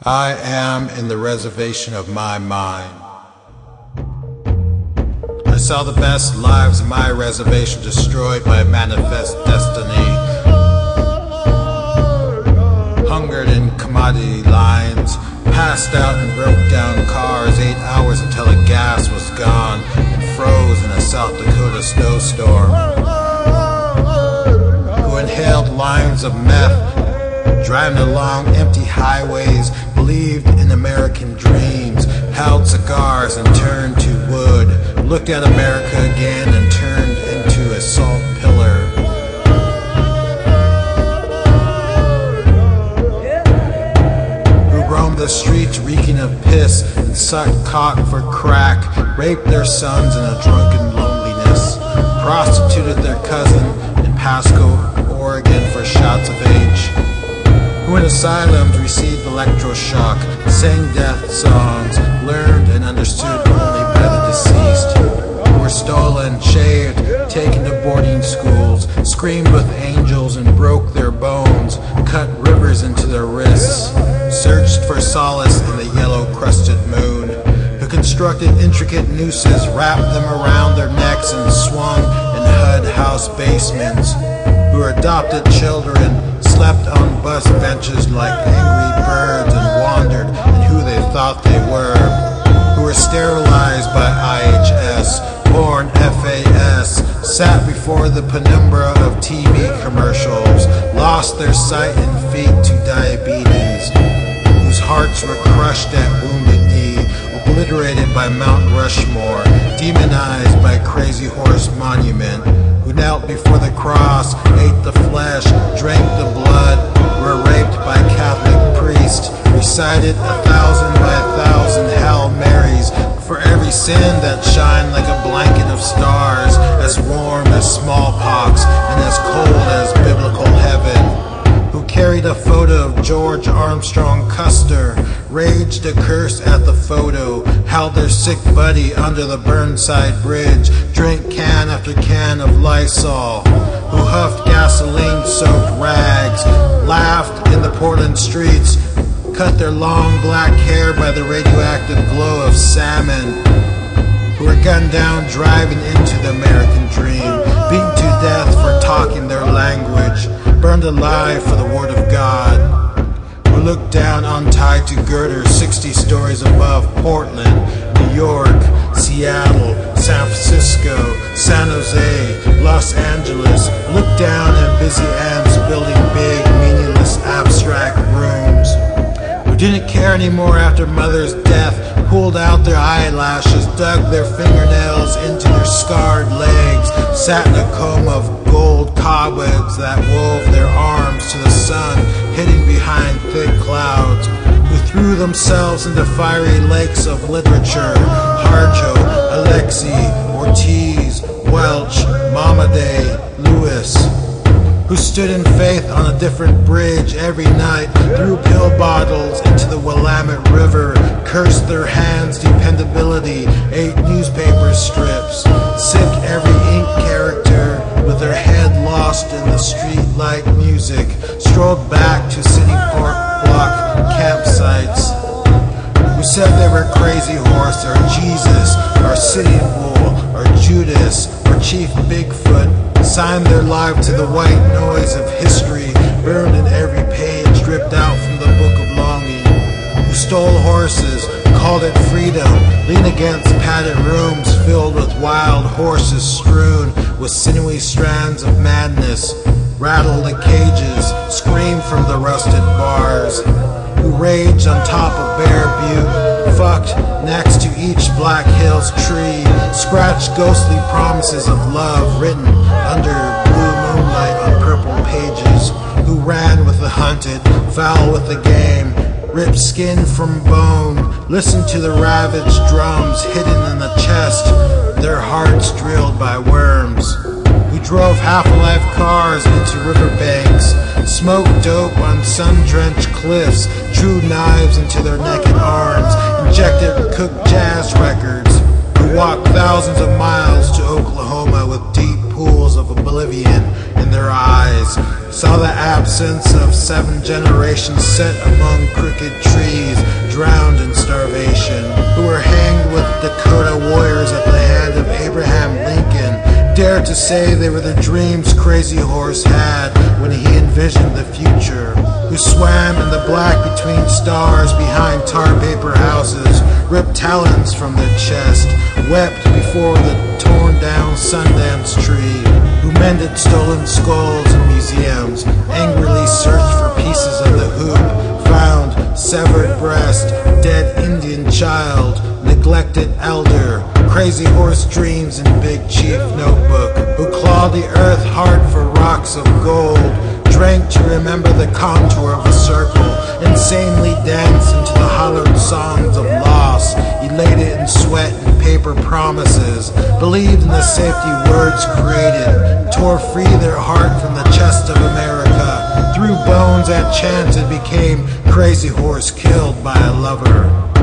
I am in the reservation of my mind. I saw the best lives of my reservation destroyed by manifest destiny. Hungered in commodity lines, passed out in broke down cars, 8 hours until the gas was gone, and froze in a South Dakota snowstorm. Who inhaled lines of meth, driving along empty highways, believed in American dreams, held cigars and turned to wood, looked at America again and turned into a salt pillar. Who roamed the streets reeking of piss and sucked cock for crack, raped their sons in a drunken loneliness, prostituted their cousin in Pasco, Oregon for shots of H. Who in asylums received electroshock, sang death songs, learned and understood only by the deceased, who were stolen, shaved, taken to boarding schools, screamed with angels and broke their bones, cut rivers into their wrists, searched for solace in the yellow-crusted moon, who constructed intricate nooses, wrapped them around their necks and swung in HUD house basements, who adopted children, slept on bus benches like angry birds and wandered in who they thought they were, who were sterilized by IHS, born FAS, sat before the penumbra of TV commercials, lost their sight and feet to diabetes, whose hearts were crushed at Wounded Knee, obliterated by Mount Rushmore, demonized by Crazy Horse Monument, who knelt before the cross, ate the flesh, drank the blood, were raped by Catholic priests, recited 1,000 by 1,000 Hail Marys for every sin that shined like a blanket of stars, as warm as smallpox and as cold as biblical heaven, who carried a photo of George Armstrong Custer, raged a curse at the photo, held their sick buddy under the Burnside Bridge, drank can after can of Lysol, who huffed gasoline-soaked rags, laughed in the Portland streets, cut their long black hair by the radioactive glow of salmon, who were gunned down driving into the American dream, beaten to death for talking their language, burned alive for the word of God, who looked down untied to girders 60 stories above Portland, New York, Seattle, San Francisco, San Jose, Los Angeles, looked down at busy ants building big, meaningless, abstract rooms, who didn't care anymore after mother's death, pulled out their eyelashes, dug their fingernails into their scarred legs, sat in a comb of gold cobwebs that wove their arms to the sun, hidden behind thick clouds, who threw themselves into fiery lakes of literature, Harjo, Alexi, Ortiz, Welch, Momaday, Lewis, who stood in faith on a different bridge every night, threw pill bottles into the Willamette River, cursed their hands' dependability, ate newspaper strips, sick every ink character with their head lost in the street-light music, strolled back to city park block campsites, who said they were Crazy Horse or Jesus or Sitting Bull or Judas or Chief Bigfoot, signed their life to the white noise of history, burned in every page ripped out from the book of longing, who stole horses, called it freedom, leaned against padded rooms filled with wild horses strewn with sinewy strands of madness, rattled the cages, screamed from the rusted bars, who raged on top of Bear Butte, fucked next to each Black Hills tree, scratched ghostly promises of love written under blue moonlight on purple pages, who ran with the hunted, foul with the game, ripped skin from bone, listened to the ravaged drums hidden in the chest, their hearts drilled by worms, who drove half-alive cars into riverbanks, smoked dope on sun-drenched cliffs, drew knives into their naked arms, injected cooked jazz records, who walked thousands of miles to Oklahoma with deep pools of oblivion in their eyes, saw the absence of 7 generations set among crooked trees, say they were the dreams Crazy Horse had when he envisioned the future, who swam in the black between stars behind tar paper houses, ripped talons from their chest, wept before the torn down Sundance tree, who mended stolen skulls in museums, angrily searched for pieces of the hoop, found severed breast, dead Indian child, neglected elder, Crazy Horse dreams in Big Chief notebook, who clawed the earth hard for rocks of gold, drank to remember the contour of a circle, insanely danced into the hollowed songs of loss, elated in sweat and paper promises, believed in the safety words created, tore free their heart from the chest of America, threw bones at chance and became Crazy Horse killed by a lover.